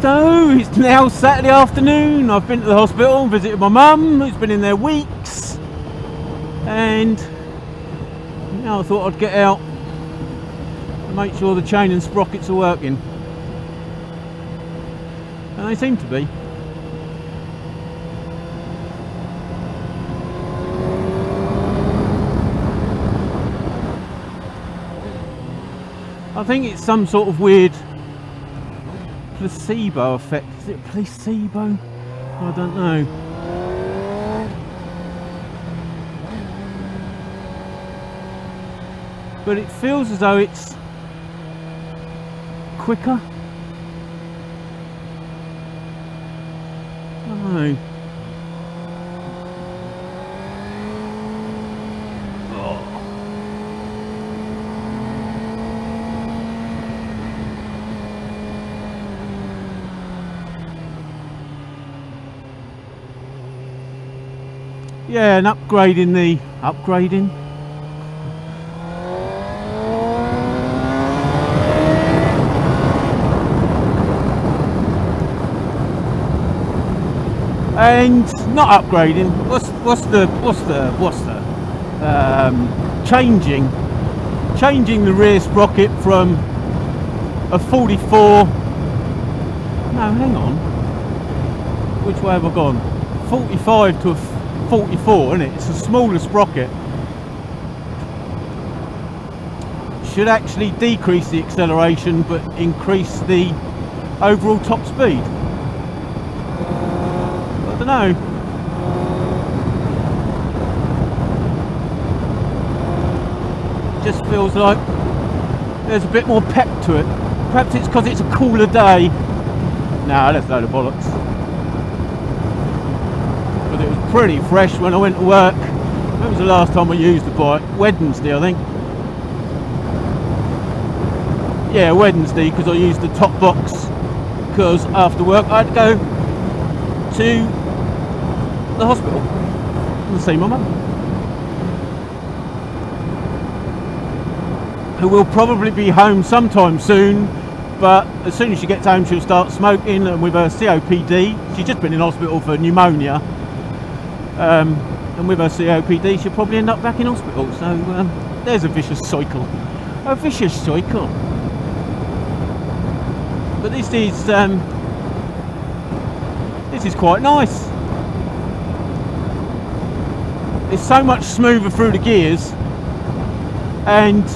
So it's now Saturday afternoon. I've been to the hospital and visited my mum, who's been in there weeks, and now I thought I'd get out and make sure the chain and sprockets are working, and they seem to be. I think it's some sort of weird placebo effect. Is it placebo? I don't know. But it feels as though it's quicker. I don't know. Yeah, and upgrading. And not upgrading. What's the changing the rear sprocket from a 44. No, hang on. Which way have I gone? 45 to a 44, isn't it? It's a smaller sprocket. Should actually decrease the acceleration but increase the overall top speed. I don't know. Just feels like there's a bit more pep to it. Perhaps it's because it's a cooler day. No, that's a load of bollocks. But it was pretty fresh when I went to work. When was the last time I used the bike? Wednesday, I think. Yeah, Wednesday, because I used the top box, because after work I had to go to the hospital and see my mum, who will probably be home sometime soon, but as soon as she gets home she'll start smoking, and with her COPD, she's just been in hospital for pneumonia, and with her COPD she'll probably end up back in hospital, so there's a vicious cycle. But this is quite nice. It's so much smoother through the gears, and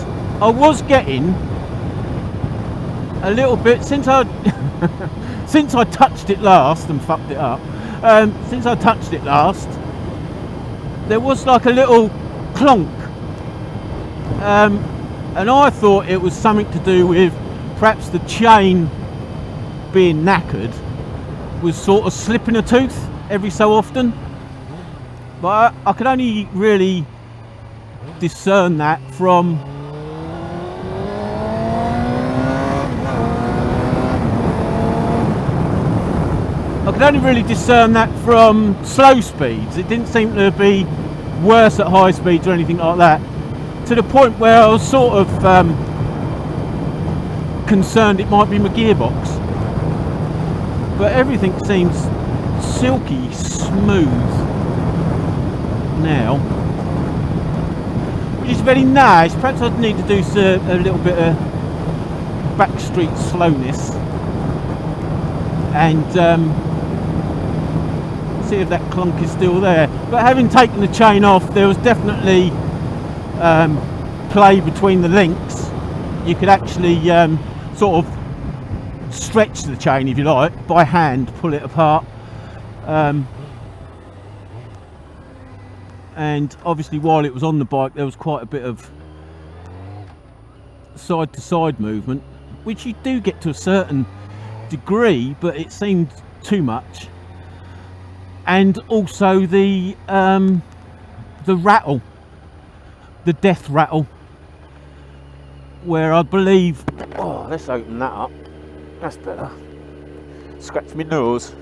I was getting a little bit since I since I touched it last and fucked it up. Since I touched it last, there was like a little clonk, and I thought it was something to do with perhaps the chain being knackered, was sort of slipping a tooth every so often, but I could only really discern that from slow speeds. It didn't seem to be worse at high speeds or anything like that, to the point where I was sort of concerned it might be my gearbox. But everything seems silky smooth now, which is very nice. Perhaps I'd need to do a little bit of backstreet slowness and see if that clunk is still there. But having taken the chain off, there was definitely play between the links. You could actually sort of stretch the chain, if you like, by hand, pull it apart, and obviously while it was on the bike there was quite a bit of side to side movement, which you do get to a certain degree, but it seemed too much. And also the rattle, the death rattle, where I believe, oh, let's open that up. That's better. Scratch my nose.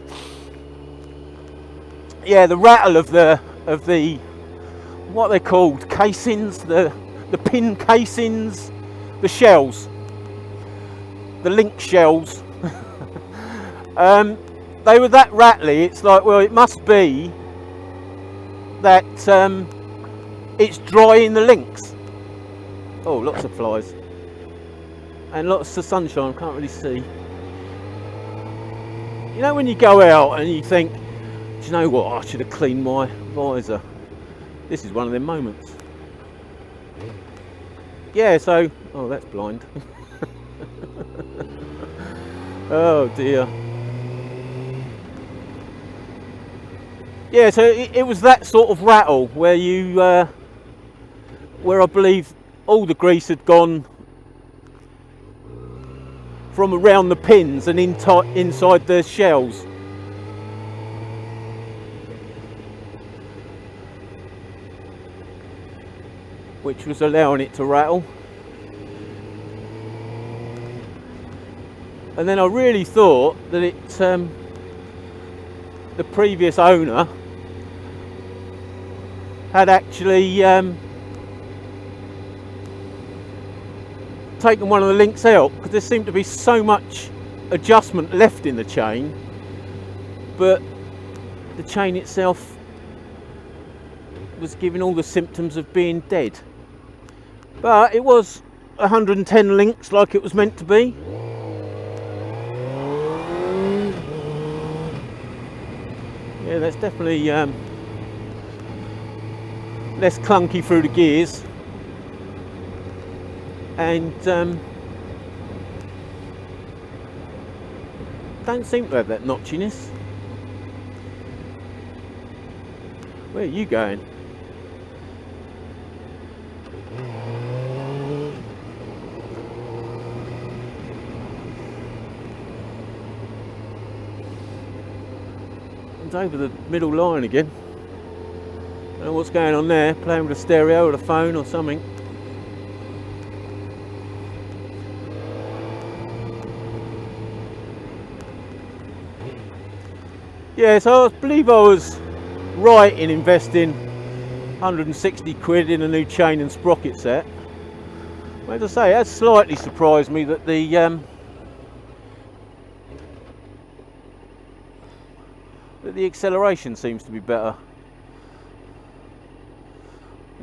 Yeah, the rattle of the what they're called, casings, the pin casings, the shells, the link shells. They were that rattly. It's like, well, it must be that it's dry in the links. Oh, lots of flies and lots of sunshine. Can't really see. You know when you go out and you think, do you know what, I should have cleaned my visor. This is one of them moments. Yeah, so, oh, that's blind. Oh dear. Yeah, so it was that sort of rattle where you, where I believe all the grease had gone from around the pins and inside the shells. Which was allowing it to rattle. And then I really thought that it, the previous owner had actually taken one of the links out, because there seemed to be so much adjustment left in the chain, but the chain itself was giving all the symptoms of being dead. But it was 110 links like it was meant to be. Yeah, that's definitely less clunky through the gears, and don't seem to have that notchiness. Where are you going? It's over the middle line again. I don't know what's going on there, playing with a stereo or a phone or something. Yeah, so I believe I was right in investing 160 quid in a new chain and sprocket set. As I say, it has slightly surprised me that the acceleration seems to be better.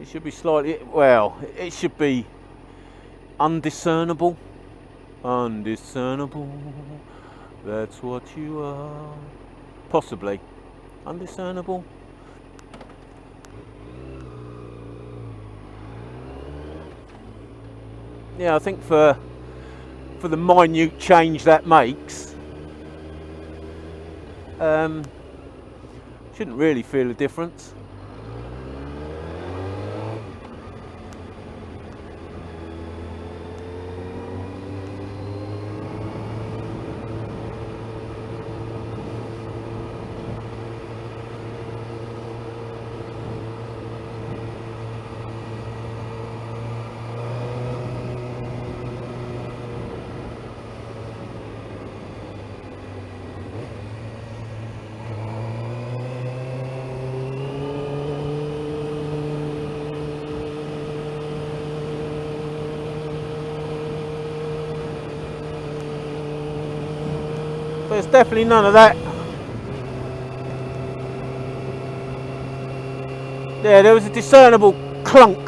It should be slightly, well, it should be undiscernible. Undiscernible, that's what you are. Possibly. Undiscernible. Yeah, I think for the minute change that makes, shouldn't really feel a difference. There's definitely none of that. Yeah, there was a discernible clunk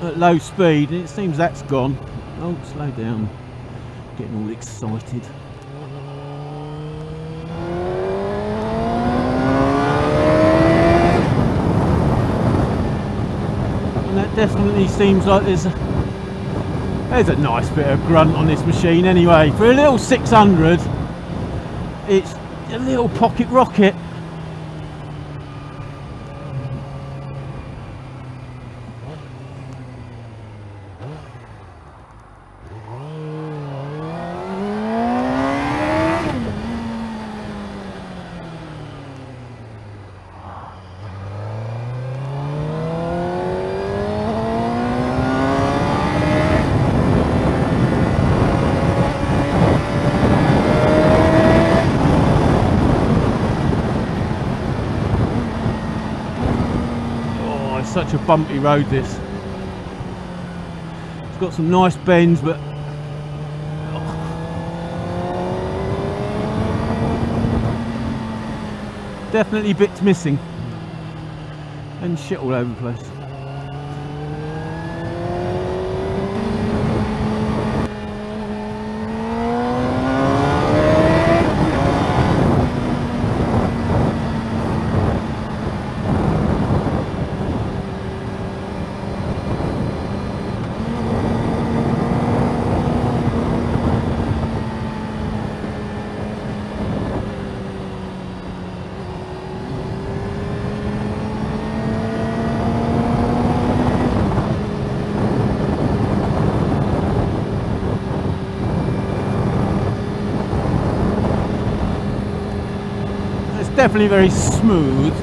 at low speed, and it seems that's gone. Oh, slow down. Getting all excited. And that definitely seems like there's a nice bit of grunt on this machine anyway. For a little 600, it's a little pocket rocket. Such a bumpy road this. It's got some nice bends, but definitely bits missing and shit all over the place. Definitely very smooth.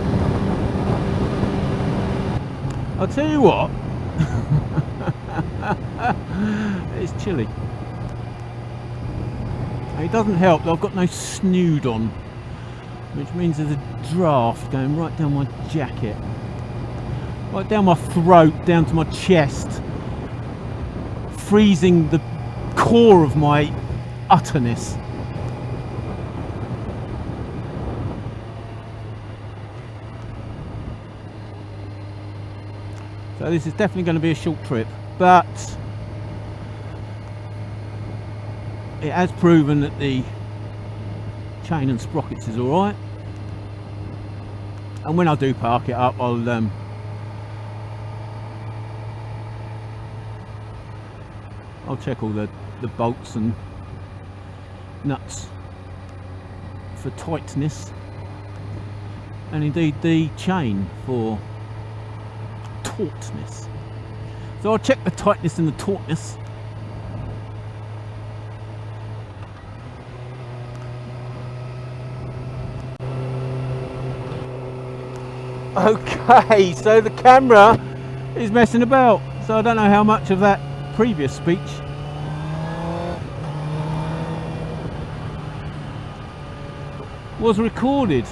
I'll tell you what, it's chilly. It doesn't help that I've got no snood on, which means there's a draft going right down my jacket, right down my throat, down to my chest, freezing the core of my utterness. So this is definitely going to be a short trip, but it has proven that the chain and sprockets is alright. And when I do park it up, I'll check all the bolts and nuts for tightness, and indeed the chain for tautness. So I'll check the tightness and the tautness. Okay, so the camera is messing about, so I don't know how much of that previous speech was recorded.